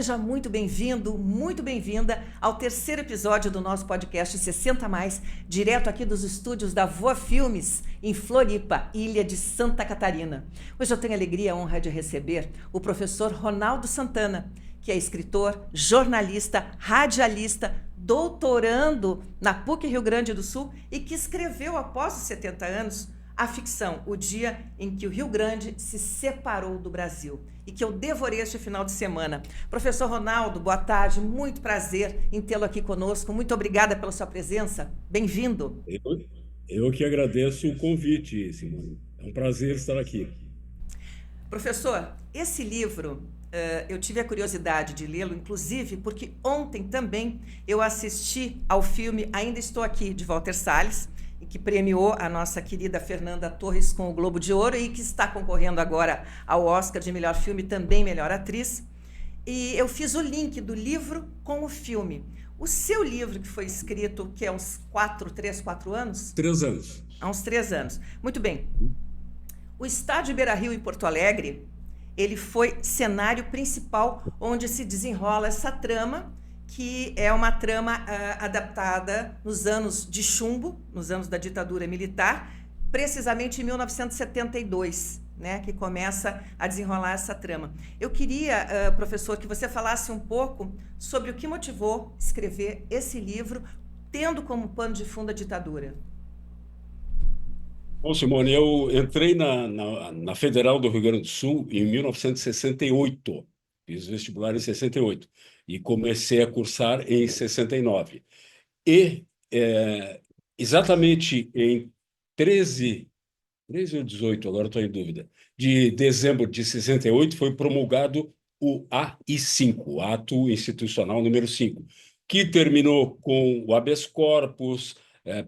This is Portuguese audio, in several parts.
seja muito bem-vindo, muito bem-vinda ao terceiro episódio do nosso podcast 60 Mais, direto aqui dos estúdios da Voa Filmes, em Floripa, ilha de Santa Catarina. Hoje eu tenho a alegria e a honra de receber o professor Ronaldo Santana, que é escritor, jornalista, radialista, doutorando na PUC Rio Grande do Sul e que escreveu, após os 70 anos, a ficção O Dia em que o Rio Grande se separou do Brasil e que eu devorei este final de semana. Professor Ronaldo, boa tarde, muito prazer em tê-lo aqui conosco. Muito obrigada pela sua presença. Bem-vindo. Eu que agradeço o convite, Simone. É um prazer estar aqui. Professor, esse livro, eu tive a curiosidade de lê-lo, inclusive porque ontem também eu assisti ao filme Ainda Estou Aqui, de Walter Salles, que premiou a nossa querida Fernanda Torres com o Globo de Ouro e que está concorrendo agora ao Oscar de melhor filme, também melhor atriz. E eu fiz o link do livro com o filme. O seu livro, que foi escrito, que é uns 4 anos? 3 anos. Há uns 3 anos. Muito bem. O Estádio Beira-Rio, em Porto Alegre, ele foi cenário principal onde se desenrola essa trama, que é uma trama adaptada nos anos de chumbo, nos anos da ditadura militar, precisamente em 1972, né, que começa a desenrolar essa trama. Eu queria, professor, que você falasse um pouco sobre o que motivou escrever esse livro, tendo como pano de fundo a ditadura. Bom, Simone, eu entrei na Federal do Rio Grande do Sul em 1968. Fiz vestibular em 68 e comecei a cursar em 69. E, exatamente em 13 ou 18, agora estou em dúvida, de dezembro de 68, foi promulgado o AI-5, o Ato Institucional número 5, que terminou com o habeas corpus,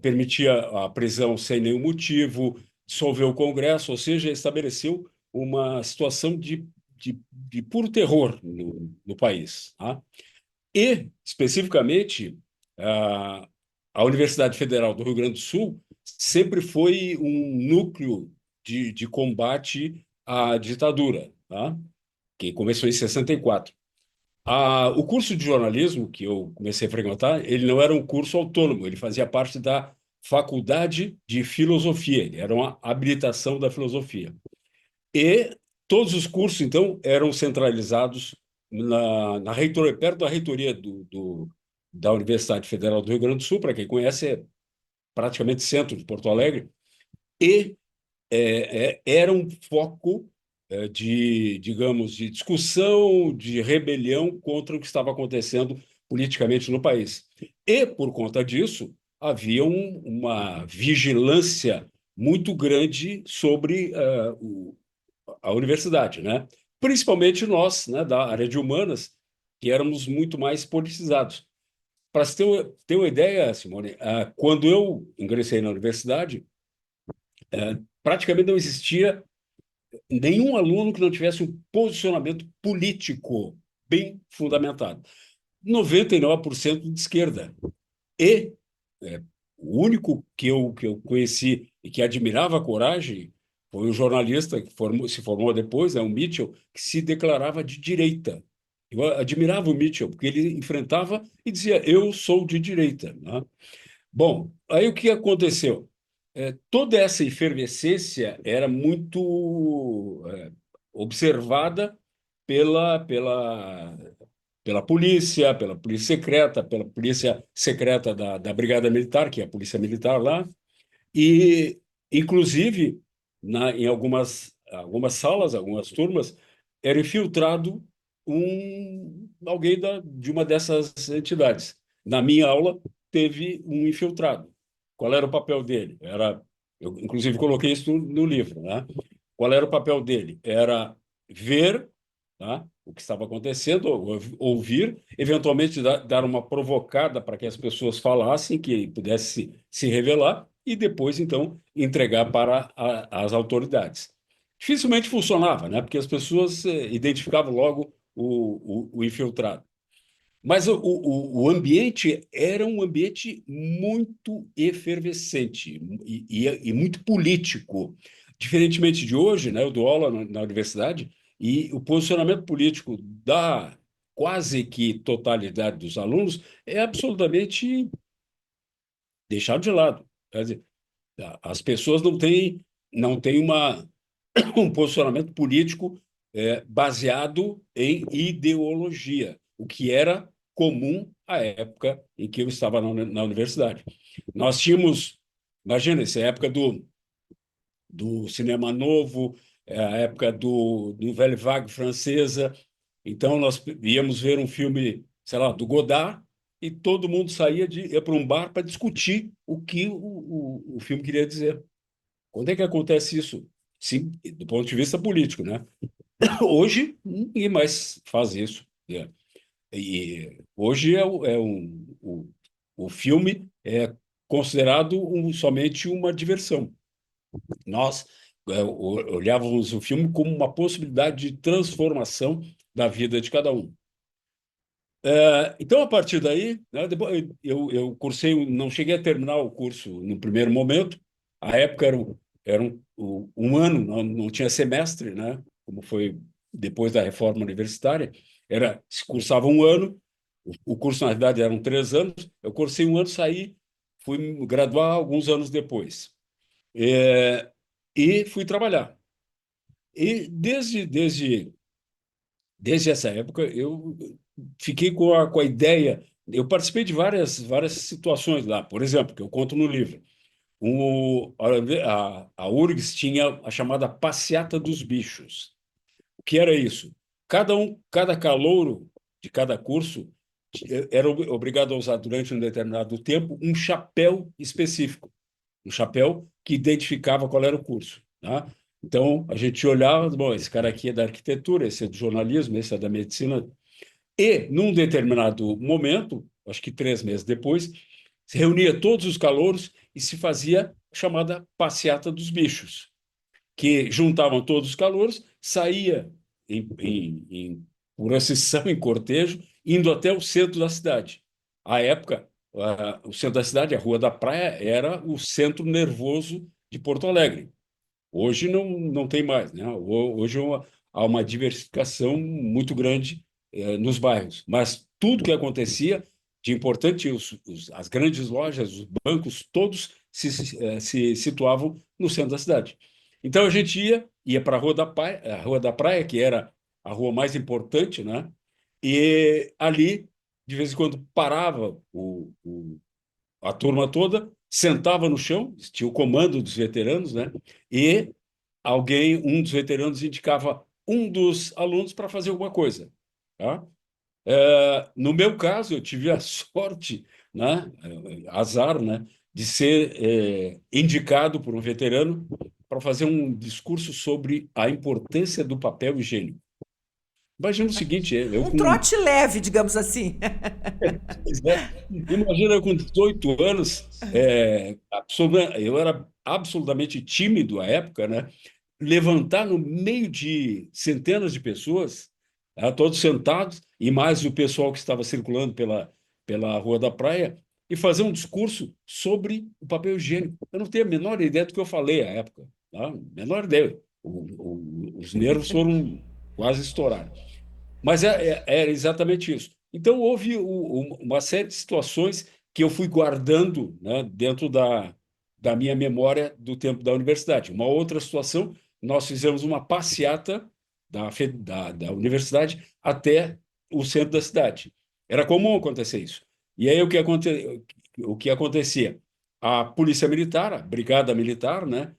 permitia a prisão sem nenhum motivo, dissolveu o Congresso, ou seja, estabeleceu uma situação de puro terror no país. Tá? E, especificamente, a, a Universidade Federal do Rio Grande do Sul sempre foi um núcleo de combate à ditadura, tá? Que começou em 64. O curso de jornalismo que eu comecei a frequentar, ele não era um curso autônomo, ele fazia parte da Faculdade de Filosofia, ele era uma habilitação da filosofia. E todos os cursos, então, eram centralizados na reitoria, perto da reitoria da Universidade Federal do Rio Grande do Sul, para quem conhece, é praticamente centro de Porto Alegre, e era um foco digamos, de discussão, de rebelião contra o que estava acontecendo politicamente no país. E, por conta disso, havia uma vigilância muito grande sobre a universidade, né? Principalmente nós, né, da área de humanas, que éramos muito mais politizados. Para você ter uma ideia, Simone, quando eu ingressei na universidade, praticamente não existia nenhum aluno que não tivesse um posicionamento político bem fundamentado. 99% de esquerda. E o único que eu conheci e que admirava a coragem foi um jornalista que se formou depois, o Mitchell, que se declarava de direita. Eu admirava o Mitchell, porque ele enfrentava e dizia, eu sou de direita. Né? Bom, aí o que aconteceu? Toda essa efervescência era muito observada pela, pela, pela polícia secreta, pela polícia secreta da Brigada Militar, que é a polícia militar lá, e, inclusive, em algumas salas, algumas turmas, era infiltrado alguém de uma dessas entidades. Na minha aula, teve um infiltrado. Qual era o papel dele? Eu, inclusive, coloquei isso no livro. Né? Qual era o papel dele? Era ver, tá, o que estava acontecendo, ouvir, eventualmente dar uma provocada para que as pessoas falassem, que pudesse se revelar, e depois, então, entregar para as autoridades. Dificilmente funcionava, né? Porque as pessoas identificavam logo o infiltrado. Mas o ambiente era um ambiente muito efervescente e muito político. Diferentemente de hoje, né, eu dou aula na universidade, e o posicionamento político quase que totalidade dos alunos é absolutamente deixado de lado. Quer dizer, as pessoas não têm um posicionamento político baseado em ideologia, o que era comum à época em que eu estava na universidade. Nós tínhamos, imagina, essa época do cinema novo, a época do Nouvelle Vague francesa. Então, nós íamos ver um filme, sei lá, do Godard, e todo mundo ia para um bar para discutir o que o filme queria dizer. Quando é que acontece isso? Sim, do ponto de vista político, né? Hoje, ninguém mais faz isso, né? E hoje o filme é considerado somente uma diversão. Nós olhávamos o filme como uma possibilidade de transformação da vida de cada um. Então, a partir daí, né, depois eu cursei, não cheguei a terminar o curso no primeiro momento. A época era um ano, não tinha semestre, né, como foi depois da reforma universitária. Se cursava um ano, o curso, na verdade, eram 3 anos. Eu cursei um ano, saí, fui me graduar alguns anos depois. E fui trabalhar. E desde essa época, eu fiquei com a ideia. Eu participei de várias situações lá. Por exemplo, que eu conto no livro. A URGS tinha a chamada passeata dos bichos. O que era isso? Cada calouro de cada curso era obrigado a usar durante um determinado tempo um chapéu específico, um chapéu que identificava qual era o curso, tá? Então, a gente olhava, bom, esse cara aqui é da arquitetura, esse é do jornalismo, esse é da medicina. E, num determinado momento, acho que 3 meses depois, se reunia todos os calouros e se fazia a chamada passeata dos bichos, que juntavam todos os calouros, saía em procissão, em cortejo, indo até o centro da cidade. À época, o centro da cidade, a Rua da Praia, era o centro nervoso de Porto Alegre. Hoje não tem mais, né? Hoje há uma diversificação muito grande nos bairros, mas tudo que acontecia de importante, as grandes lojas, os bancos, todos se situavam no centro da cidade. Então a gente ia para a Rua da Praia, que era a rua mais importante, né? E ali, de vez em quando, parava a turma toda, sentava no chão, tinha o comando dos veteranos, né? E um dos veteranos indicava um dos alunos para fazer alguma coisa, tá? No meu caso, eu tive a sorte, né, azar, né, de ser indicado por um veterano para fazer um discurso sobre a importância do papel higiênico. Imagina o seguinte, eu Um com trote leve, digamos assim. imagina eu com 18 anos, eu era absolutamente tímido à época, né? Levantar no meio de centenas de pessoas, todos sentados, e mais o pessoal que estava circulando pela Rua da Praia, e fazer um discurso sobre o papel higiênico. Eu não tenho a menor ideia do que eu falei à época, tá? Menor ideia. Os nervos foram quase estourados. Mas era exatamente isso. Então, houve uma série de situações que eu fui guardando, né, dentro da minha memória do tempo da universidade. Uma outra situação, nós fizemos uma passeata da universidade até o centro da cidade. Era comum acontecer isso. E aí o que acontecia? A polícia militar, a brigada militar, né,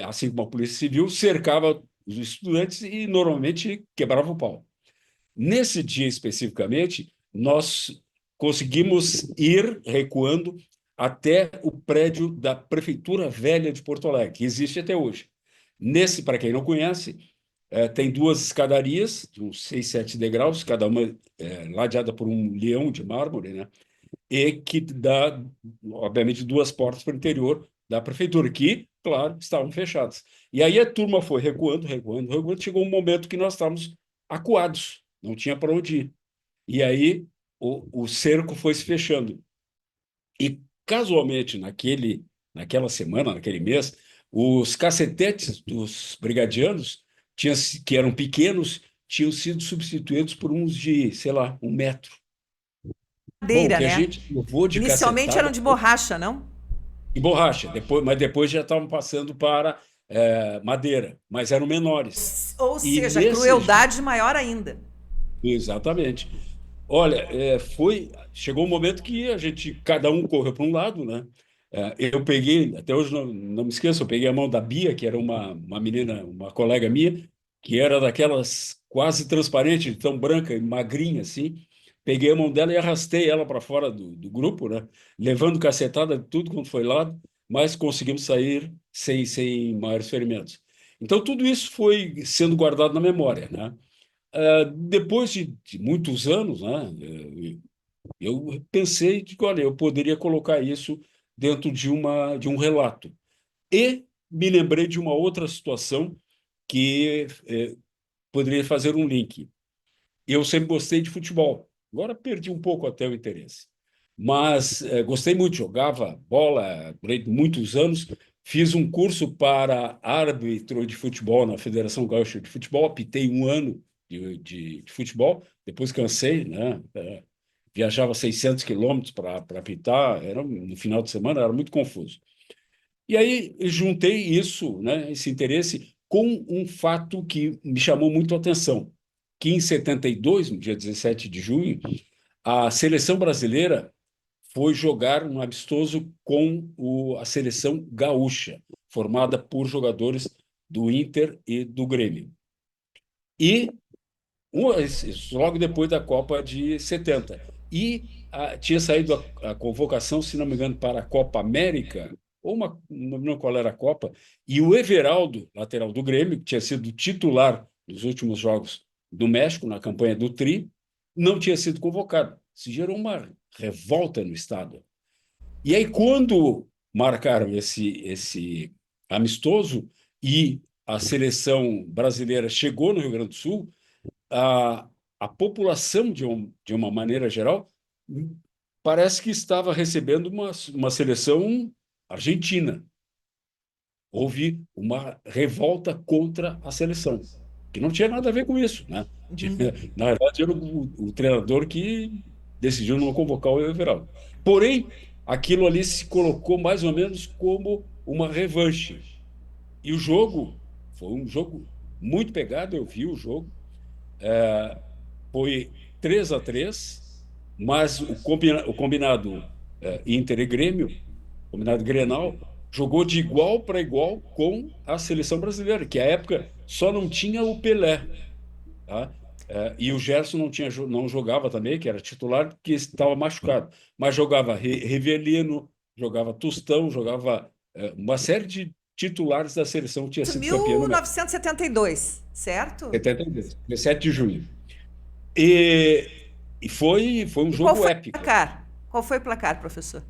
assim como a polícia civil, cercava os estudantes e normalmente quebrava o pau. Nesse dia especificamente, nós conseguimos ir recuando até o prédio da Prefeitura Velha de Porto Alegre, que existe até hoje. Nesse, para quem não conhece, tem duas escadarias, de uns 6, 7 degraus, cada uma ladeada por um leão de mármore, né? E que dá, obviamente, duas portas para o interior da prefeitura, que, claro, estavam fechadas. E aí a turma foi recuando, recuando, recuando, chegou um momento que nós estávamos acuados, não tinha para onde ir. E aí o cerco foi se fechando. E, casualmente, naquela semana, naquele mês, os cacetetes dos brigadianos, que eram pequenos, tinham sido substituídos por uns de, sei lá, 1 metro. Bom, Madeira, que a né? gente levou de Inicialmente eram cacetada de borracha, não? e borracha, mas depois já estavam passando para madeira, mas eram menores. Ou E seja, nesse, crueldade maior ainda. exatamente. Olha, chegou um momento que a gente, cada um correu para um lado, né? Eu peguei, até hoje não me esqueço, eu peguei a mão da Bia, que era uma menina, uma colega minha, que era daquelas quase transparente, tão branca e magrinha assim. Peguei a mão dela e arrastei ela para fora do grupo, né? Levando cacetada de tudo quanto foi lado, mas conseguimos sair sem maiores ferimentos. Então, tudo isso foi sendo guardado na memória, né? Depois de muitos anos, né, eu pensei que, olha, eu poderia colocar isso dentro de um relato. E me lembrei de uma outra situação que poderia fazer um link. Eu sempre gostei de futebol. Agora perdi um pouco até o interesse. Mas gostei muito, jogava bola durante muitos anos. Fiz um curso para árbitro de futebol na Federação Gaúcha de Futebol. Apitei 1 ano de futebol. Depois cansei, né? Viajava 600 quilômetros para apitar. No final de semana era muito confuso. E aí juntei isso, né, esse interesse, com um fato que me chamou muito a atenção, que em 72, no dia 17 de junho, a seleção brasileira foi jogar um amistoso com a seleção gaúcha, formada por jogadores do Inter e do Grêmio. E isso logo depois da Copa de 70. E tinha saído a convocação, se não me engano, para a Copa América, ou não lembro qual era a Copa, e o Everaldo, lateral do Grêmio, que tinha sido titular nos últimos jogos do México, na campanha do Tri, não tinha sido convocado. Se gerou uma revolta no estado. E aí, quando marcaram esse amistoso e a seleção brasileira chegou no Rio Grande do Sul, a, a população, de uma maneira geral, parece que estava recebendo uma seleção argentina. Houve uma revolta contra a seleção, que não tinha nada a ver com isso, né? Na verdade, era o treinador que decidiu não convocar o Everaldo. Porém, aquilo ali se colocou mais ou menos como uma revanche. E o jogo foi um jogo muito pegado, eu vi o jogo. Foi 3-3, mas o combinado Inter e Grêmio, combinado Grenal, jogou de igual para igual com a seleção brasileira, que à época só não tinha o Pelé, tá? E o Gerson não jogava também, que era titular, porque estava machucado, mas jogava Rivelino, jogava Tostão, jogava uma série de titulares da seleção que tinha sido campeã no México. 1972, certo? 72, 17 de junho. E, e foi um E qual jogo foi o épico. placar? Qual foi o placar, professor?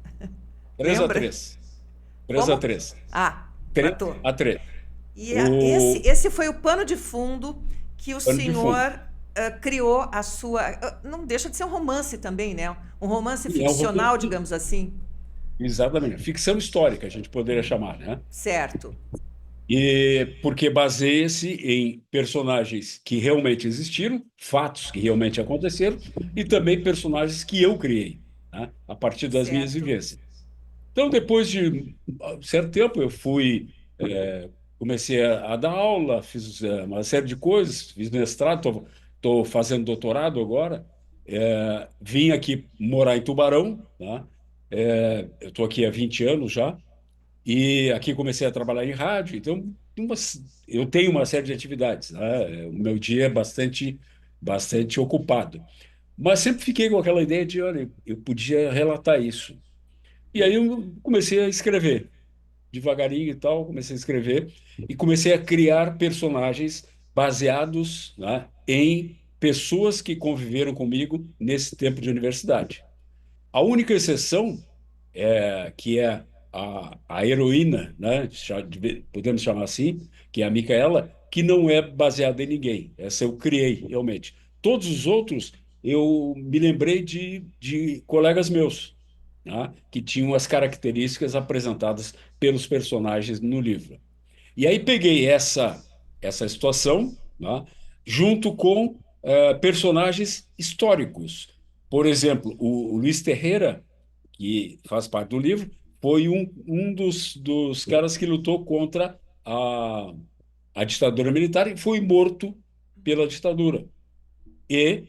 3 a Lembra? 3 3 a Como? 3 Ah, 3 empatou. a 3 E esse, O esse foi o pano de fundo que o pano de fundo. senhor criou a sua. Não deixa de ser um romance também, né? Um romance E é um ficcional, romance, digamos assim. exatamente, ficção histórica, a gente poderia chamar, né? Certo. E porque baseia-se em personagens que realmente existiram, fatos que realmente aconteceram, e também personagens que eu criei, né? A partir das minhas Certo. vivências. Então, depois de um certo tempo, comecei a dar aula, fiz uma série de coisas, fiz mestrado, estou fazendo doutorado agora. Vim aqui morar em Tubarão, tá? Eu estou aqui há 20 anos já, e aqui comecei a trabalhar em rádio, então eu tenho uma série de atividades, né? O meu dia é bastante ocupado. Mas sempre fiquei com aquela ideia de, olha, eu podia relatar isso. E aí eu comecei a escrever, devagarinho e tal, comecei a escrever e comecei a criar personagens baseados, né, em pessoas que conviveram comigo nesse tempo de universidade. A única exceção que é a heroína, né, podemos chamar assim, que é a Micaela, que não é baseada em ninguém. Essa eu criei, realmente. Todos os outros, eu me lembrei de colegas meus, né, que tinham as características apresentadas pelos personagens no livro. E aí peguei essa situação, né, junto com personagens históricos. Por exemplo, o Luiz Terreira, que faz parte do livro, foi um dos caras que lutou contra a ditadura militar e foi morto pela ditadura. E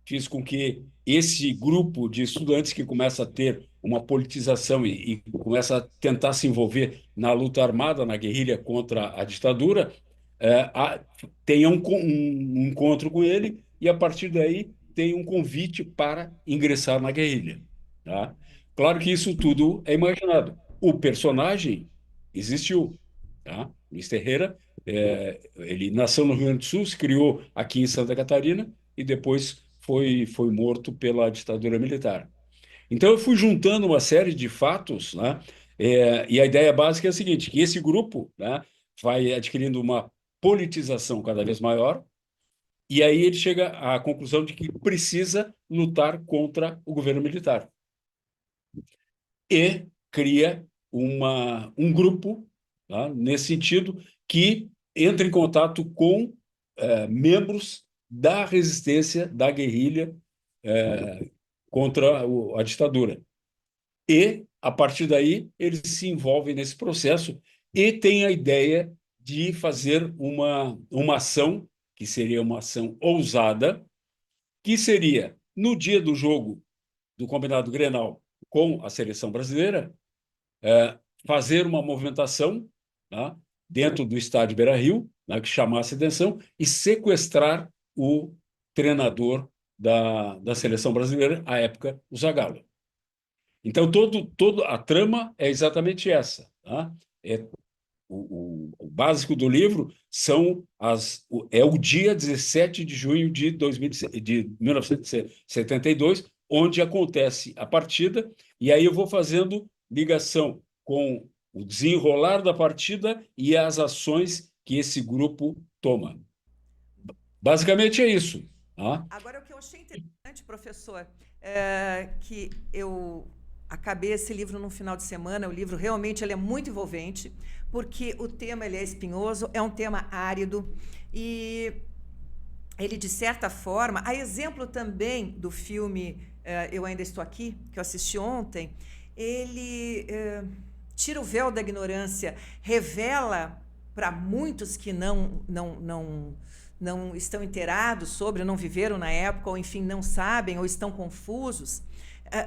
fiz com que esse grupo de estudantes que começa a ter uma politização e começa a tentar se envolver na luta armada, na guerrilha contra a ditadura, tenha um encontro com ele e, a partir daí, tem um convite para ingressar na guerrilha. Tá? Claro que isso tudo é imaginado. O personagem existiu. Tá? Luiz Terreira, ele nasceu no Rio Grande do Sul, se criou aqui em Santa Catarina e depois foi morto pela ditadura militar. Então, eu fui juntando uma série de fatos, né? E a ideia básica é a seguinte, que esse grupo, né, vai adquirindo uma politização cada vez maior, e aí ele chega à conclusão de que precisa lutar contra o governo militar. E cria um grupo, tá, nesse sentido, que entra em contato com membros da resistência, da guerrilha contra a ditadura. E, a partir daí, eles se envolvem nesse processo e têm a ideia de fazer uma ação, que seria uma ação ousada, que seria, no dia do jogo do Combinado Grenal com a seleção brasileira, fazer uma movimentação, tá, dentro do estádio Beira-Rio, né, que chamasse atenção, e sequestrar o treinador da seleção brasileira, à época, o Zagallo. Então, todo a trama é exatamente essa. Tá? O básico do livro é o dia 17 de junho de 1972, onde acontece a partida, e aí eu vou fazendo ligação com o desenrolar da partida e as ações que esse grupo toma. Basicamente é isso. Tá? Agora, o que eu achei interessante, professor, que eu acabei esse livro num final de semana. O livro realmente ele é muito envolvente, porque o tema ele é espinhoso, é um tema árido e ele, de certa forma, a exemplo também do filme Eu Ainda Estou Aqui, que eu assisti ontem, ele tira o véu da ignorância, revela para muitos que não estão inteirados sobre, não viveram na época, ou enfim, não sabem, ou estão confusos,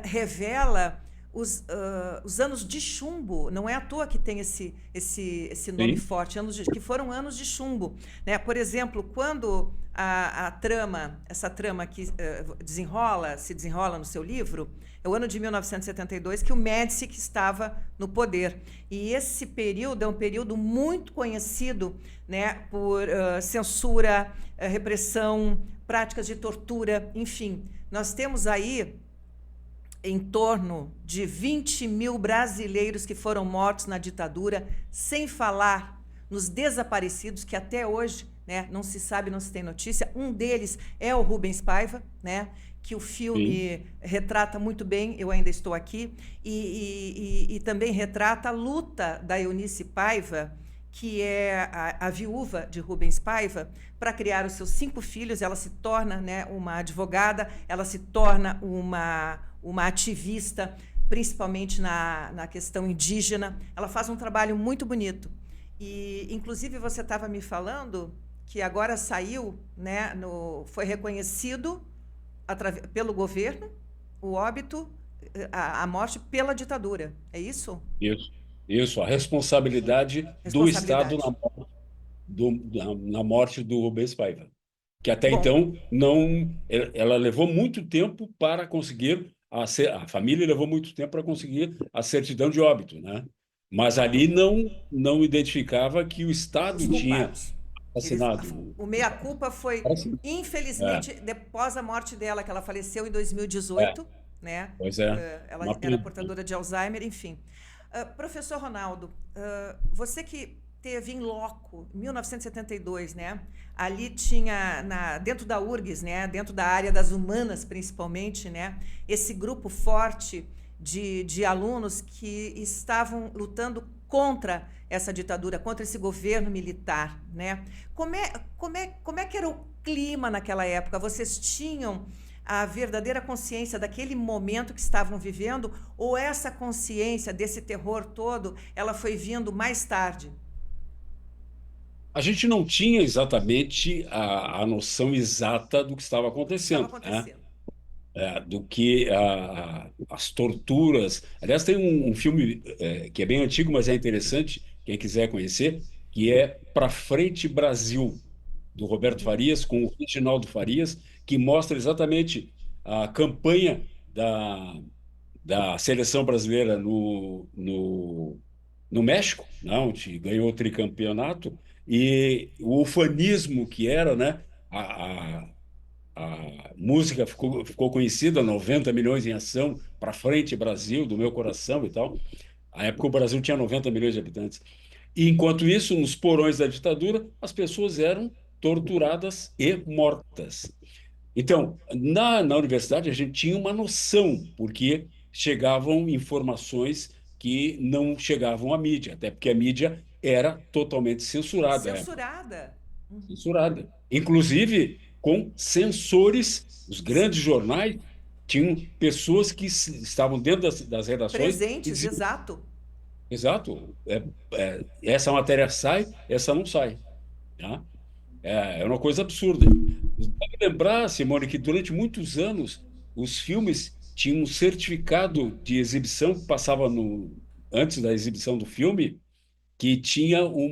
revela os anos de chumbo. Não é à toa que tem esse nome Sim. forte, que foram anos de chumbo. Né? Por exemplo, quando essa trama que se desenrola no seu livro, é o ano de 1972, que o Médici que estava no poder. E esse período é um período muito conhecido, né, por censura, repressão, práticas de tortura, enfim. Nós temos aí em torno de 20 mil brasileiros que foram mortos na ditadura, sem falar nos desaparecidos, que até hoje, né, não se sabe, não se tem notícia. Um deles é o Rubens Paiva, né, que o filme retrata muito bem, Eu Ainda Estou Aqui, e também retrata a luta da Eunice Paiva, que é a viúva de Rubens Paiva, para criar os seus 5 filhos. Ela se torna, né, uma advogada, ela se torna uma ativista, principalmente na questão indígena. Ela faz um trabalho muito bonito. E, inclusive, você estava me falando que agora saiu, né, foi reconhecido pelo governo o óbito, a morte pela ditadura. É isso? Isso, a responsabilidade do Estado Responsabilidade. na morte do Rubens Paiva, que até Bom, então não, ela levou muito tempo para conseguir a família levou muito tempo para conseguir a certidão de óbito, né? Mas ali não identificava que o os Estado tinha culpados. assinado O meia-culpa foi, É, infelizmente, depois da morte dela, que ela faleceu em é, 2018, né? pois é, Ela uma era pena. portadora de Alzheimer, enfim. Professor Ronaldo, você que teve em loco, em 1972, né? Ali tinha, dentro da URGS, né? Dentro da área das humanas, principalmente, né? Esse grupo forte de alunos que estavam lutando contra essa ditadura, contra esse governo militar, né? Como é que era clima naquela época? Vocês tinham a verdadeira consciência daquele momento que estavam vivendo, ou essa consciência desse terror todo, ela foi vindo mais tarde? A gente não tinha exatamente a noção exata do que estava Do que estava acontecendo, né? acontecendo? Do que as torturas. Aliás, tem um filme que é bem antigo, mas é interessante, quem quiser conhecer, que é Pra Frente Brasil, do Roberto Uhum. Farias, com o Reginaldo Farias, que mostra exatamente a campanha da seleção brasileira no México, né, onde ganhou o tricampeonato, e o ufanismo que era, né? A música ficou conhecida, 90 milhões em ação, para frente Brasil, do meu coração e tal. A época o Brasil tinha 90 milhões de habitantes. E enquanto isso, nos porões da ditadura, as pessoas eram torturadas e mortas. Então, na universidade, a gente tinha uma noção, porque chegavam informações que não chegavam à mídia, até porque a mídia era totalmente censurada à época, Censurada. Uhum. censurada. Inclusive com censores, os grandes Sim. jornais tinham pessoas que estavam dentro das redações e Presentes, diziam, exato. exato, essa matéria sai, essa não sai. Tá? É uma coisa absurda. Deve lembrar, Simone, que durante muitos anos os filmes tinham um certificado de exibição que passava antes da exibição do filme, que tinha um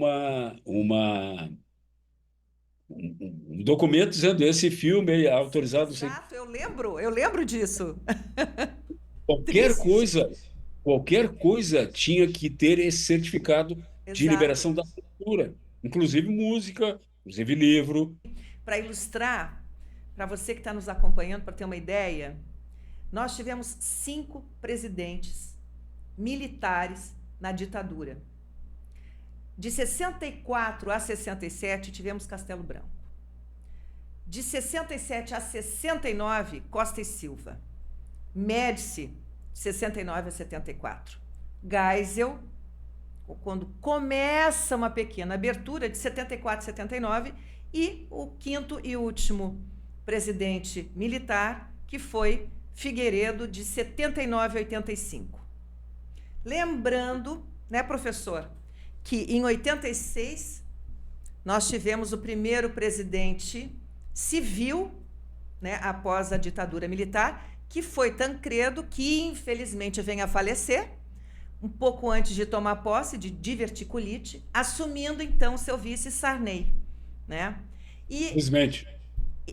documento dizendo esse filme é autorizado. Exato, eu lembro disso. Qualquer Tristes. coisa, qualquer coisa tinha que ter esse certificado de Exato. liberação da cultura, inclusive música, inclusive livro. Para ilustrar, para você que está nos acompanhando, para ter uma ideia, nós tivemos 5 presidentes militares na ditadura. De 64 a 67, tivemos Castelo Branco. De 67 a 69, Costa e Silva. Médici, 69 a 74. Geisel, quando começa uma pequena abertura, de 74 a 79, e o quinto e último presidente militar, que foi Figueiredo, de 79 a 85. Lembrando, né, professor, que em 86 nós tivemos o primeiro presidente civil, né, após a ditadura militar, que foi Tancredo, que infelizmente vem a falecer, um pouco antes de tomar posse, de diverticulite, assumindo então seu vice Sarney, né? E Simplesmente.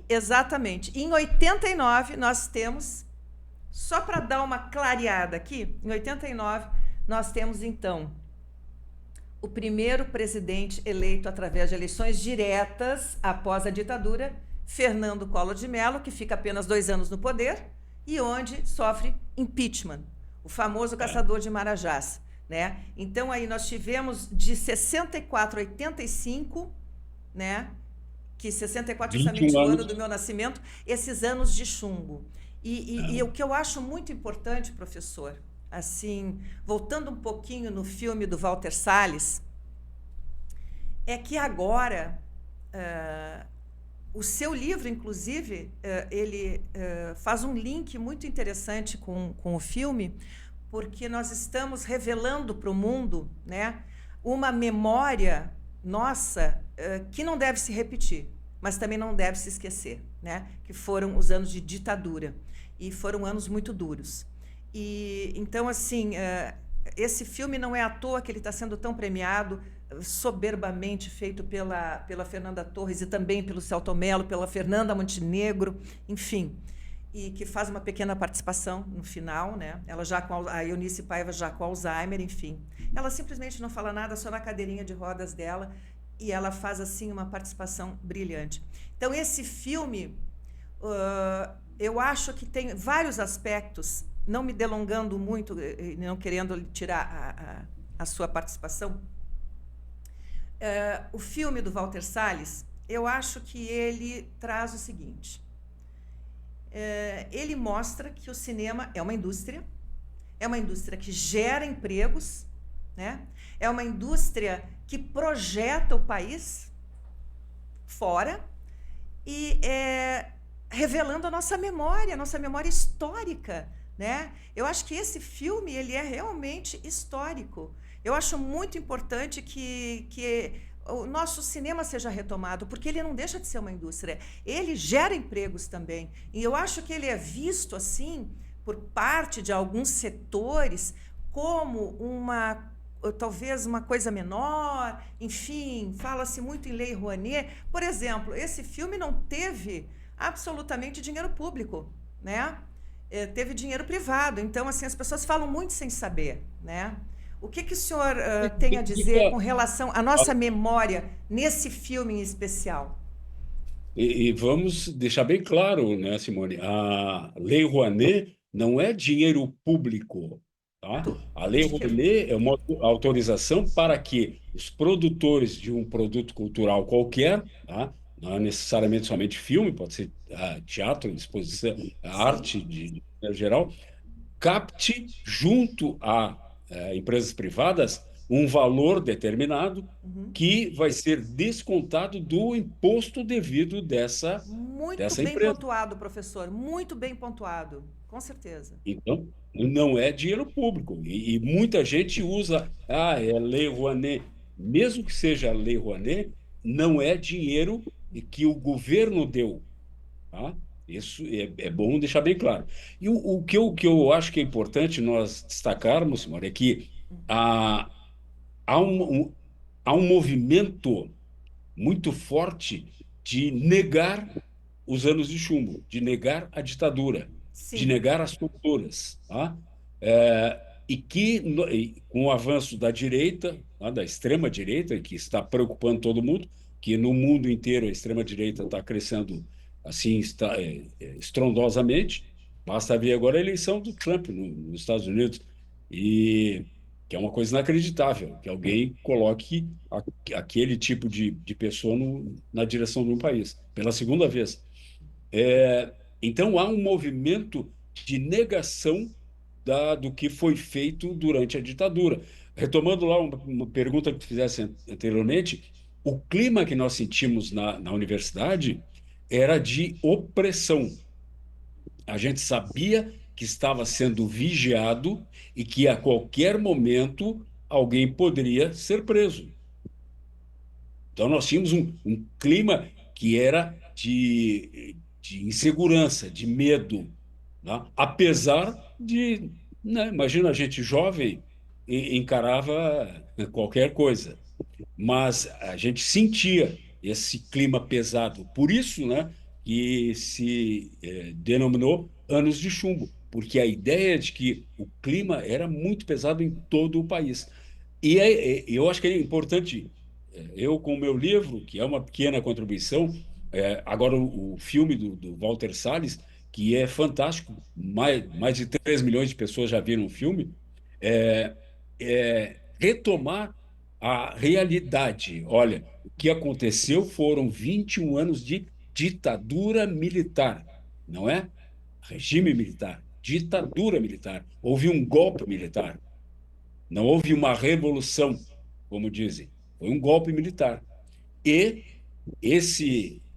exatamente, em 89 nós temos, só para dar uma clareada aqui, em 89 nós temos então o primeiro presidente eleito através de eleições diretas após a ditadura, Fernando Collor de Mello, que fica apenas 2 anos no poder e onde sofre impeachment, o famoso caçador de Marajás, né? Então aí nós tivemos de 64 a 85, né? Que 64 é justamente 21 o ano anos. do meu nascimento, esses anos de chumbo. E o que eu acho muito importante, professor, assim, voltando um pouquinho no filme do Walter Salles, é que agora o seu livro, inclusive, ele faz um link muito interessante com o filme, porque nós estamos revelando para o mundo, né, uma memória nossa que não deve se repetir, mas também não deve se esquecer, né, que foram os anos de ditadura, e foram anos muito duros. E então, assim, esse filme não é à toa que ele está sendo tão premiado, soberbamente feito pela Fernanda Torres e também pelo Celto Mello, pela Fernanda Montenegro, enfim, e que faz uma pequena participação no final, né? Ela já com a Eunice Paiva já com Alzheimer, enfim. Ela simplesmente não fala nada, só na cadeirinha de rodas dela, e ela faz assim uma participação brilhante. Então esse filme, eu acho que tem vários aspectos, não me delongando muito, não querendo tirar a sua participação. O filme do Walter Salles, eu acho que ele traz o seguinte: ele mostra que o cinema é uma indústria que gera empregos, né? É uma indústria que projeta o país fora, e revelando a nossa memória histórica, né? Eu acho que esse filme ele é realmente histórico. Eu acho muito importante que o nosso cinema seja retomado, porque ele não deixa de ser uma indústria. Ele gera empregos também. E eu acho que ele é visto assim por parte de alguns setores como uma talvez uma coisa menor, enfim, fala-se muito em Lei Rouanet. Por exemplo, esse filme não teve absolutamente dinheiro público, né? Teve dinheiro privado. Então, assim, as pessoas falam muito sem saber, né? O que o senhor tem a dizer com relação à nossa memória nesse filme em especial? E vamos deixar bem claro, né, Simone? A Lei Rouanet não é dinheiro público, tá? A Lei Dinheiro. Rouanet é uma autorização para que os produtores de um produto cultural qualquer, tá? Não é necessariamente somente filme, pode ser teatro, exposição, Sim. arte de maneira geral, capte junto a empresas privadas um valor determinado Uhum. que vai ser descontado do imposto devido Muito dessa bem empresa. pontuado, professor. Muito bem pontuado. Com certeza. Então, não é dinheiro público. E muita gente usa, é Lei Rouanet. Mesmo que seja a Lei Rouanet, não é dinheiro que o governo deu. Tá? Isso é bom deixar bem claro. E o que eu acho que é importante nós destacarmos, Simone, é que há, há há um movimento muito forte de negar os anos de chumbo, de negar a ditadura, de Sim. negar as torturas, tá? E que, com o avanço da direita, tá? Da extrema-direita, que está preocupando todo mundo, que no mundo inteiro a extrema-direita está crescendo assim, estrondosamente, basta ver agora a eleição do Trump nos Estados Unidos, e que é uma coisa inacreditável, que alguém coloque aquele tipo de pessoa na direção de um país, pela segunda vez. Então, há um movimento de negação do que foi feito durante a ditadura. Retomando lá uma pergunta que tu fizesse anteriormente, o clima que nós sentimos na universidade era de opressão. A gente sabia que estava sendo vigiado e que a qualquer momento alguém poderia ser preso. Então, nós tínhamos um clima que era de insegurança, de medo, né? Apesar de, né, imagina a gente jovem encarava qualquer coisa, mas a gente sentia esse clima pesado. Por isso, né, que se denominou Anos de Chumbo, porque a ideia de que o clima era muito pesado em todo o país. E eu acho que é importante, eu com o meu livro, que é uma pequena contribuição, agora o filme do Walter Salles, que é fantástico, mais de 3 milhões de pessoas já viram o filme, retomar a realidade. Olha, o que aconteceu foram 21 anos de ditadura militar, não é? Regime militar, ditadura militar. Houve um golpe militar. Não houve uma revolução, como dizem. Foi um golpe militar. E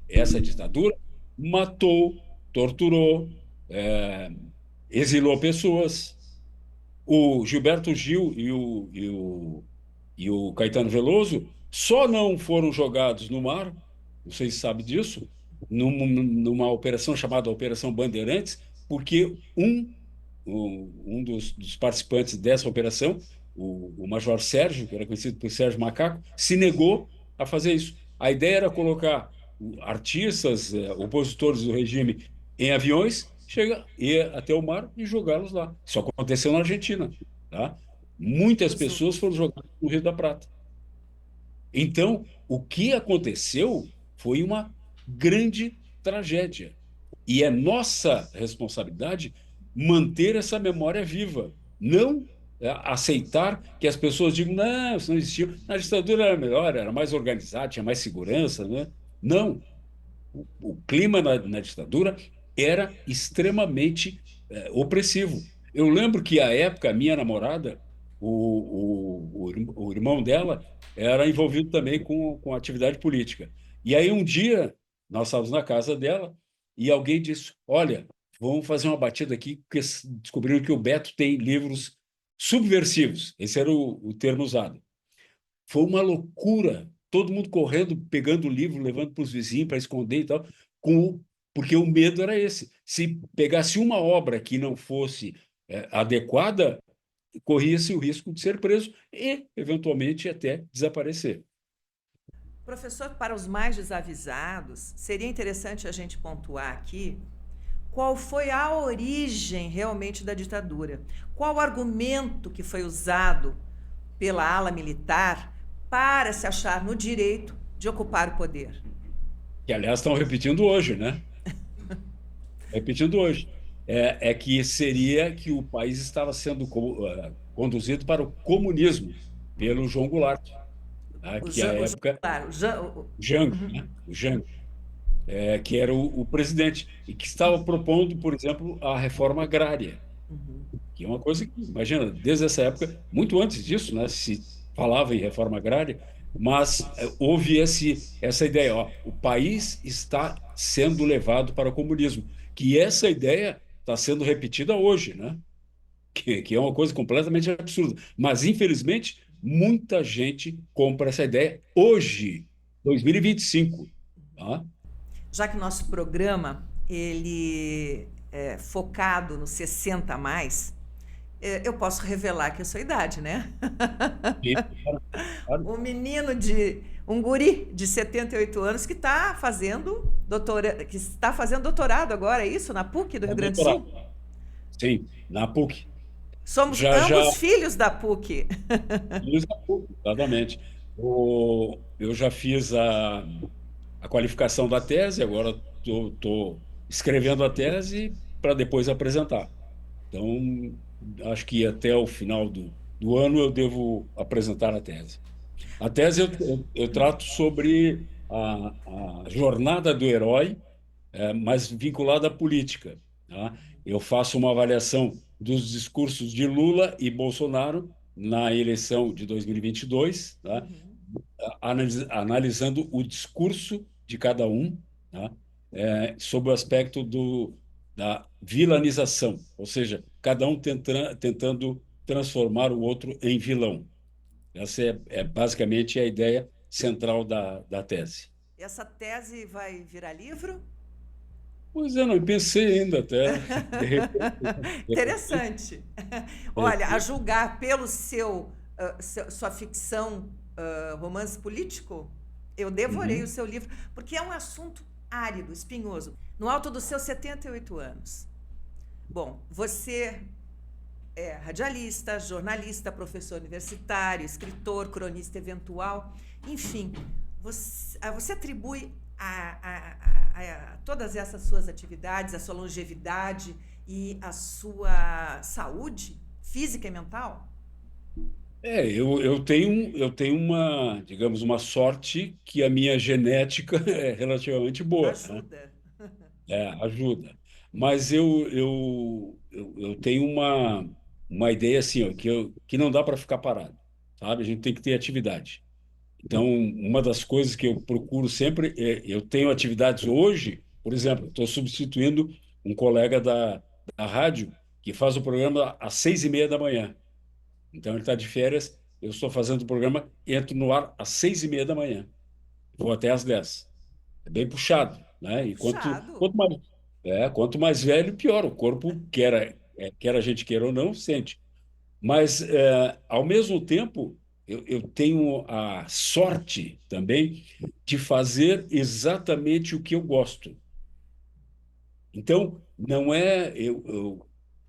essa ditadura matou, torturou, exilou pessoas. O Gilberto Gil e o Caetano Veloso só não foram jogados no mar, não sei se sabe disso, numa operação chamada Operação Bandeirantes, porque um dos participantes dessa operação, o Major Sérgio, que era conhecido por Sérgio Macaco, se negou a fazer isso. A ideia era colocar artistas, opositores do regime em aviões, ir até o mar e jogá-los lá. Isso aconteceu na Argentina, tá? Muitas Jesus. pessoas foram jogadas no Rio da Prata. Então, o que aconteceu foi uma grande tragédia. E é nossa responsabilidade manter essa memória viva, não aceitar que as pessoas digam, não, isso não existiu. Na ditadura era melhor, era mais organizado, tinha mais segurança, né? Não, o clima na ditadura era extremamente opressivo. Eu lembro que, à época, a minha namorada, o irmão dela, era envolvido também com atividade política. E aí, um dia, Nós estávamos na casa dela e alguém disse: Olha, vamos fazer uma batida aqui, porque descobriram que o Beto tem livros subversivos. Esse era o termo usado. Foi uma loucura. Todo mundo correndo, pegando o livro, levando para os vizinhos para esconder e tal, porque o medo era esse. Se pegasse uma obra que não fosse adequada, corria-se o risco de ser preso e, eventualmente, até desaparecer. Professor, para os mais desavisados, seria interessante a gente pontuar aqui qual foi a origem realmente da ditadura. Qual o argumento que foi usado pela ala militar para se achar no direito de ocupar o poder? Que, aliás, estão repetindo hoje, né? Repetindo hoje. É que seria que o país estava sendo conduzido para o comunismo pelo João Goulart, né? O Que à época, claro, o Jango, né? O Jango, que era o presidente, e que estava propondo, por exemplo, a reforma agrária, que é uma coisa que, imagina, desde essa época, muito antes disso, né, se falava em reforma agrária, mas houve essa ideia, ó, o país está sendo levado para o comunismo, que essa ideia está sendo repetida hoje, né, que é uma coisa completamente absurda. Mas, infelizmente, muita gente compra essa ideia hoje, 2025. Tá? já que o nosso programa ele é focado no 60 a mais, eu posso revelar que é a sua idade, né? E, claro, Um menino de um guri de 78 anos que está fazendo doutorado agora, é isso? Na PUC do Rio é Grande do Sul? doutorado. Sim, na PUC. Somos Já ambos filhos da PUC. fiz a PUC, exatamente. Eu já fiz a qualificação da tese, agora estou escrevendo a tese para depois apresentar. Então, acho que até o final do ano eu devo apresentar a tese. A tese eu trato sobre a jornada do herói, mas vinculada à política. Tá? Eu faço uma avaliação dos discursos de Lula e Bolsonaro na eleição de 2022, tá? Analisando o discurso de cada um, tá? Sob o aspecto da vilanização, ou seja, cada um tentando transformar o outro em vilão. Essa é basicamente a ideia central da tese. Essa tese vai virar livro? Pois é, não pensei ainda até, de repente, Interessante. Olha, a julgar pelo sua ficção, romance político, eu devorei o Uhum. seu livro, porque é um assunto árido, espinhoso. No alto dos seus 78 anos. Bom, você é radialista, jornalista, professor universitário, escritor, cronista eventual, enfim, você atribui a todas essas suas atividades, a sua longevidade e a sua saúde física e mental? Eu tenho uma, digamos, uma sorte que a minha genética é relativamente boa, né? Ajuda. Ajuda. Mas eu tenho uma ideia assim, ó, que não dá para ficar parado, sabe? A gente tem que ter atividade. Então, uma das coisas que eu procuro sempre eu tenho atividades hoje, por exemplo, estou substituindo um colega da rádio que faz o programa às 6:30 da manhã. Então, ele está de férias, eu estou fazendo o programa, entro no ar às 6:30 da manhã, vou até às 10. É bem puxado, né? E Puxado. quanto mais velho, pior. O corpo, quer a gente queira ou não, sente. Mas, ao mesmo tempo, eu tenho a sorte também de fazer exatamente o que eu gosto. Então, não é,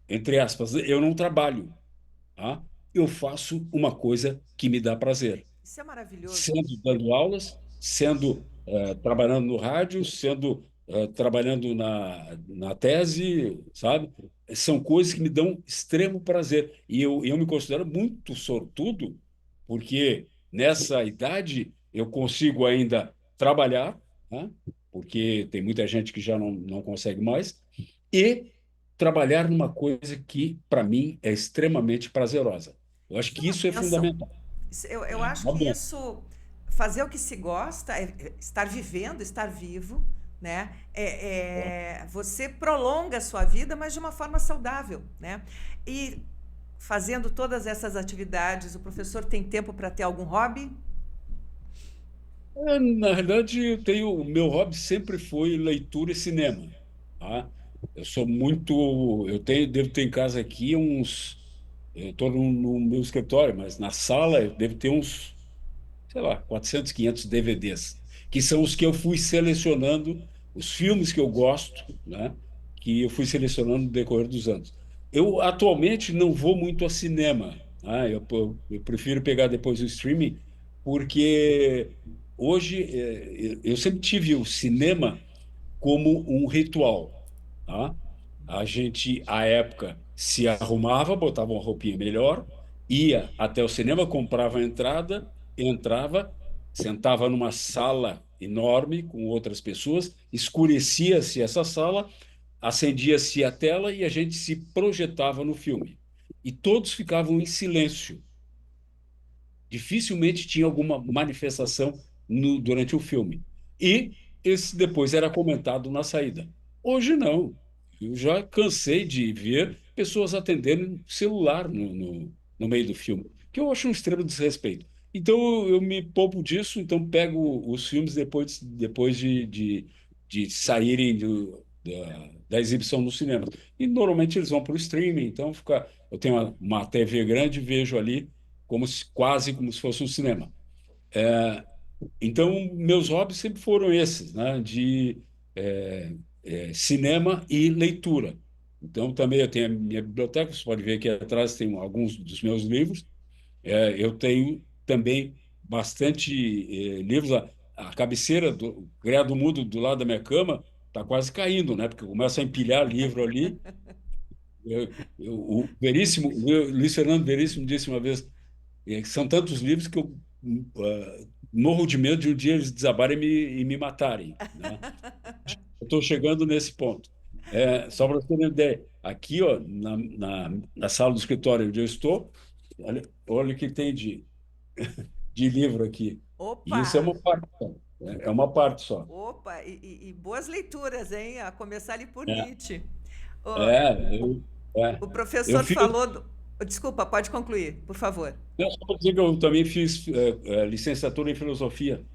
entre aspas, eu não trabalho, tá? Eu faço uma coisa que me dá prazer. Isso é maravilhoso. Sendo dando aulas, sendo trabalhando no rádio, sendo trabalhando na tese, sabe? São coisas que me dão extremo prazer. E eu me considero muito sortudo, porque nessa idade eu consigo ainda trabalhar, né? Porque tem muita gente que já não consegue mais, e trabalhar numa coisa que, para mim, é extremamente prazerosa. Eu acho Isso é que uma isso é bênção. fundamental. Eu acho Uma que benção. isso, fazer o que se gosta, é estar vivendo, estar vivo, né? Você prolonga a sua vida, mas de uma forma saudável, né? E fazendo todas essas atividades, o professor tem tempo para ter algum hobby? Na verdade, o meu hobby sempre foi leitura e cinema, tá? Eu sou muito, devo ter em casa aqui eu estou no meu escritório, mas na sala eu devo ter uns, sei lá, 400, 500 DVDs, que são os que eu fui selecionando, os filmes que eu gosto, né? Que eu fui selecionando no decorrer dos anos. Eu atualmente não vou muito ao cinema, tá? Eu prefiro pegar depois o streaming, porque hoje eu sempre tive o cinema como um ritual, tá? A gente, à época, se arrumava, botava uma roupinha melhor, ia até o cinema, comprava a entrada, entrava, sentava numa sala enorme com outras pessoas, escurecia-se essa sala, acendia-se a tela e a gente se projetava no filme. E todos ficavam em silêncio. Dificilmente tinha alguma manifestação durante o filme. E esse depois era comentado na saída. Hoje não. Eu já cansei de ver pessoas atendendo celular no meio do filme, que eu acho um extremo desrespeito. Então eu me poupo disso, então pego os filmes depois de saírem da exibição no cinema. E normalmente eles vão para o streaming, então eu tenho uma TV grande e vejo ali quase como se fosse um cinema. Então, meus hobbies sempre foram esses, né? É, cinema e leitura. Então, também eu tenho a minha biblioteca, você pode ver aqui atrás tem alguns dos meus livros. Eu tenho também bastante livros. A cabeceira do criado mudo do lado da minha cama está quase caindo, né? Porque eu começo a empilhar livro ali. O Veríssimo, o Luiz Fernando Veríssimo disse uma vez: são tantos livros que eu morro de medo de um dia eles desabarem e me matarem, né? Eu estou chegando nesse ponto. Só para você ter uma ideia, aqui, ó, na sala do escritório onde eu estou, olha o que tem de livro aqui. E isso é Opa! uma parte só. É uma parte só. Opa! E boas leituras, hein? A começar ali por É, Nietzsche. Ô, é, eu, o eu professor fiz. falou. Desculpa, pode concluir, por favor. Não, só para dizer que eu também fiz licenciatura em filosofia.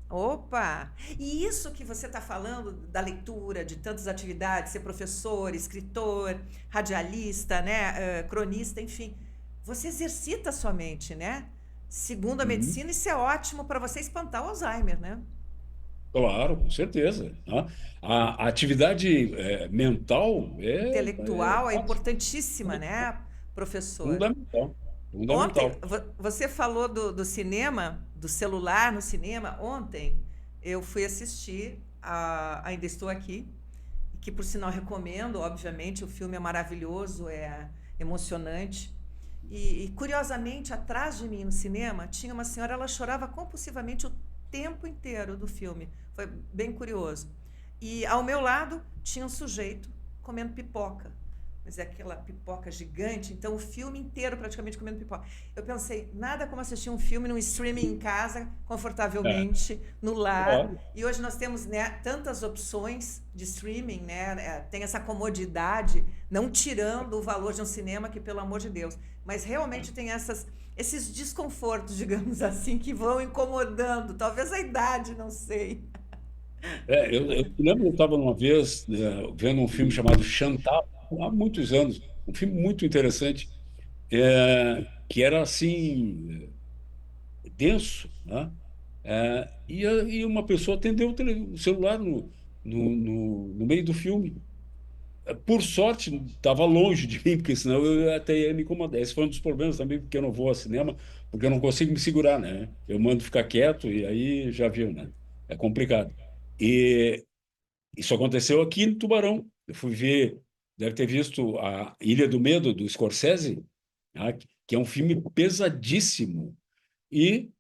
Opa! E isso que você está falando da leitura, de tantas atividades, ser professor, escritor, radialista, né, cronista, enfim, você exercita a sua mente, né? Segundo a Uhum. medicina, isso é ótimo para você espantar o Alzheimer, né? Claro, com certeza, né? A atividade mental Intelectual é importantíssima, né, professor? fundamental, Ontem, fundamental. você falou do cinema, do celular no cinema. Ontem eu fui assistir Ainda Estou Aqui, que por sinal recomendo, obviamente, o filme é maravilhoso, é emocionante. E curiosamente, atrás de mim no cinema, tinha uma senhora, ela chorava compulsivamente o tempo inteiro do filme. Foi bem curioso. E ao meu lado tinha um sujeito comendo pipoca. Mas é aquela pipoca gigante, então o filme inteiro praticamente comendo pipoca. Eu pensei, nada como assistir um filme num streaming em casa, É, confortavelmente, no lar. claro. E hoje nós temos, né, tantas opções de streaming, né? Tem essa comodidade, não tirando o valor de um cinema, que pelo amor de Deus, mas realmente tem esses desconfortos, digamos assim, que vão incomodando. Talvez a idade, não sei. Eu lembro que eu estava uma vez vendo um filme chamado Chantal, há muitos anos, um filme muito interessante, que era assim, denso, né? E uma pessoa atendeu o celular no meio do filme. Por sorte, estava longe de mim, porque senão eu até ia me incomodar. Esse foi um dos problemas também, porque eu não vou ao cinema, porque eu não consigo me segurar, né? Eu mando ficar quieto e aí já viu, né? É complicado. E isso aconteceu aqui em Tubarão. Eu fui ver, deve ter visto a Ilha do Medo, do Scorsese, né? Que é um filme pesadíssimo. E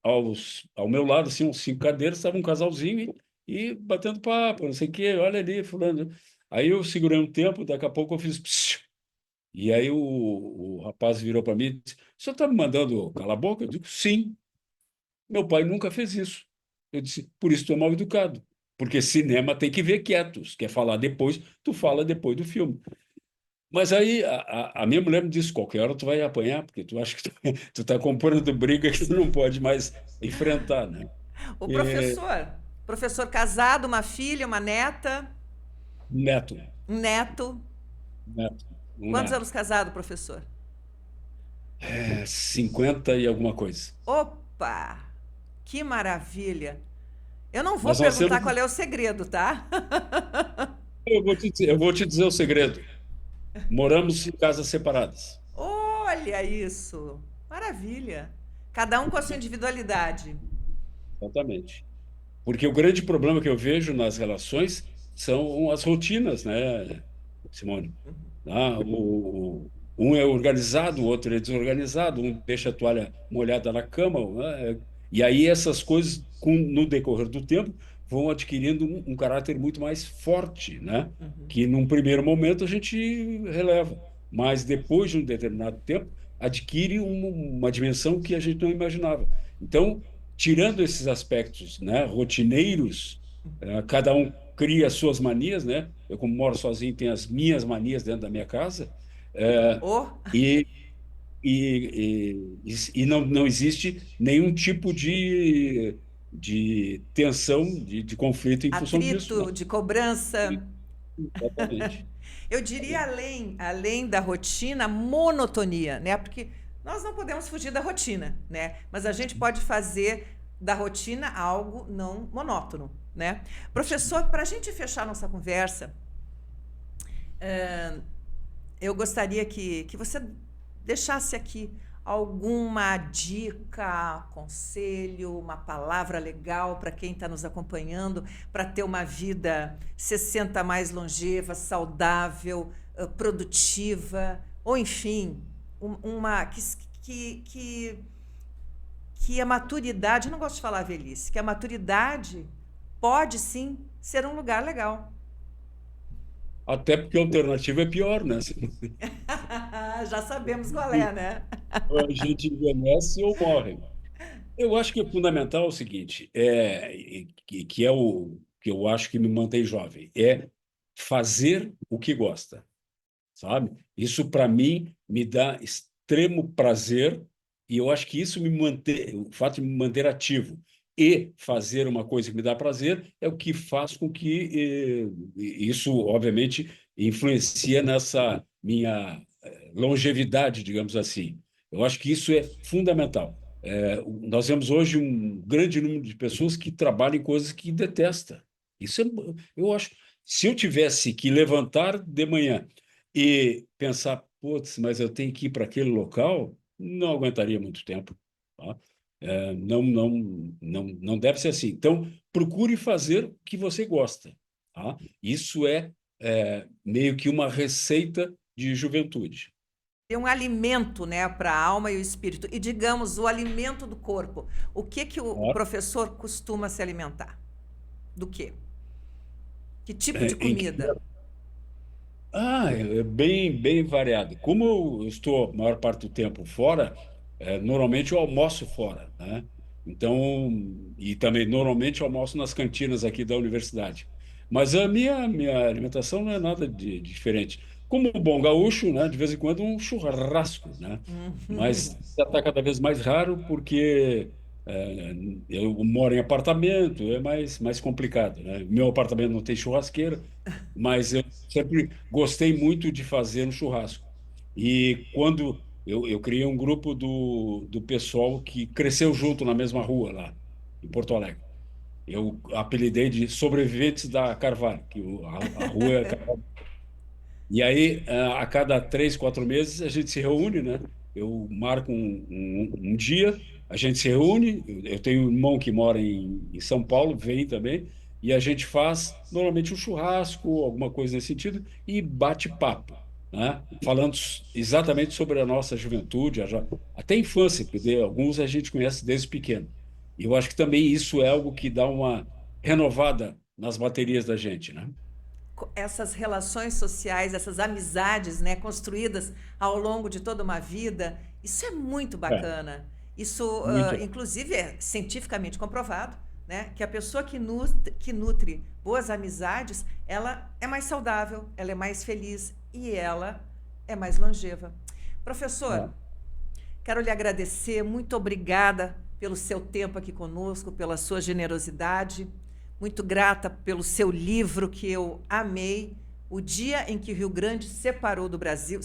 ao meu lado, assim, uns cinco cadeiras, estava um casalzinho e batendo papo, não sei o quê, olha ali, fulano. Aí eu segurei um tempo, daqui a pouco eu fiz psiu. E aí o rapaz virou para mim e disse: "O senhor está me mandando calar a boca?" Eu digo: "Sim, meu pai nunca fez isso." Eu disse: "Por isso tu é mal educado." porque cinema tem que ver quietos. Quer falar depois, tu fala depois do filme. Mas aí a minha mulher me disse, qualquer hora tu vai apanhar, porque tu acha que tu tá comprando briga que tu não pode mais enfrentar, né? O E, professor casado, uma filha, uma neta, neto, um neto. neto, um Quantos neto. anos casado, professor? 50 e alguma coisa. Opa! Que maravilha! Eu não vou Mas nós perguntar temos. qual é o segredo, tá? Eu vou te dizer o segredo. Moramos em casas separadas. Olha isso! Maravilha! Cada um com a sua individualidade. Exatamente. Porque o grande problema que eu vejo nas relações são as rotinas, né, Simone? Um é organizado, o outro é desorganizado, um deixa a toalha molhada na cama, né? E aí essas coisas, no decorrer do tempo, vão adquirindo um caráter muito mais forte, né? Que num primeiro momento a gente releva, mas depois de um determinado tempo adquire uma dimensão que a gente não imaginava. Então, tirando esses aspectos, né, rotineiros, cada um cria as suas manias, né? Eu, como moro sozinho, tenho as minhas manias dentro da minha casa, é, Oh, e, e não existe nenhum tipo de tensão, de conflito em função disso, né? atrito, de cobrança. Exatamente. Eu diria além da rotina, monotonia, né? Porque nós não podemos fugir da rotina, né? Mas a gente pode fazer da rotina algo não monótono, né? Professor, para a gente fechar nossa conversa, eu gostaria que você deixasse aqui alguma dica, conselho, uma palavra legal para quem está nos acompanhando, para ter uma vida 60 mais longeva, saudável, produtiva, ou enfim, uma que a maturidade, eu não gosto de falar velhice, que a maturidade pode sim ser um lugar legal. Até porque a alternativa é pior, né? Já sabemos qual é, né? A gente envelhece ou morre. Eu acho que é fundamental o seguinte, que é o que eu acho que me mantém jovem, é fazer o que gosta, sabe? Isso, para mim, me dá extremo prazer e eu acho que isso me mantém, o fato de me manter ativo e fazer uma coisa que me dá prazer é o que faz com que isso, obviamente, influencia nessa minha longevidade, digamos assim. Eu acho que isso é fundamental. Nós vemos hoje um grande número de pessoas que trabalham em coisas que detestam. Isso é, eu acho, se eu tivesse que levantar de manhã e pensar, putz, mas eu tenho que ir para aquele local, não aguentaria muito tempo. Tá? Não deve ser assim. Então, procure fazer o que você gosta. Tá? Isso é meio que uma receita de juventude. Ter um alimento, né, para a alma e o espírito. E digamos, o alimento do corpo. O que o Tá? professor costuma se alimentar? Do quê? Que tipo de Em que comida? É bem variado. Como eu estou a maior parte do tempo fora, normalmente eu almoço fora, né? Então, e também normalmente eu almoço nas cantinas aqui da universidade. Mas a minha alimentação não é nada de diferente. Como um bom gaúcho, né? De vez em quando um churrasco, né? Mas já está cada vez mais raro porque é, eu moro em apartamento, é mais complicado, né? Meu apartamento não tem churrasqueira, mas eu sempre gostei muito de fazer um churrasco. E quando eu criei um grupo do pessoal que cresceu junto na mesma rua lá, em Porto Alegre. Eu apelidei de Sobreviventes da Carvalho, que a rua é Carvalho. E aí, a cada 3, 4 meses, a gente se reúne, né? Eu marco um dia, a gente se reúne. Eu tenho um irmão que mora em São Paulo, vem também, e a gente faz normalmente um churrasco, alguma coisa nesse sentido, e bate papo, né? Falando exatamente sobre a nossa juventude, até a infância, porque alguns a gente conhece desde pequeno. E eu acho que também isso é algo que dá uma renovada nas baterias da gente, né? Essas relações sociais, essas amizades, né, construídas ao longo de toda uma vida, isso é muito É, bacana. Isso, muito. inclusive, é cientificamente comprovado. né, que a pessoa que nutre boas amizades, ela é mais saudável, ela é mais feliz e ela é mais longeva. Professor, quero lhe agradecer, muito obrigada pelo seu tempo aqui conosco, pela sua generosidade, muito grata pelo seu livro que eu amei, O Dia em que o Rio Grande se separou do Brasil,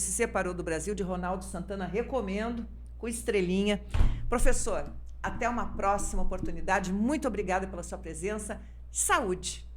de Ronaldo Santana, recomendo, com estrelinha. Professor, até uma próxima oportunidade, muito obrigada pela sua presença, saúde!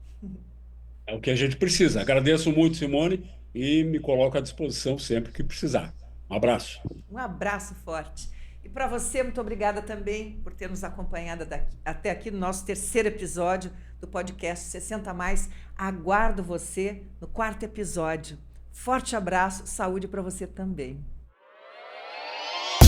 É o que a gente precisa. Agradeço muito, Simone, e me coloco à disposição sempre que precisar. Um abraço. Um abraço forte. E para você, muito obrigada também por ter nos acompanhado até aqui no nosso terceiro episódio do podcast 60 Mais. Aguardo você no quarto episódio. Forte abraço, saúde para você também.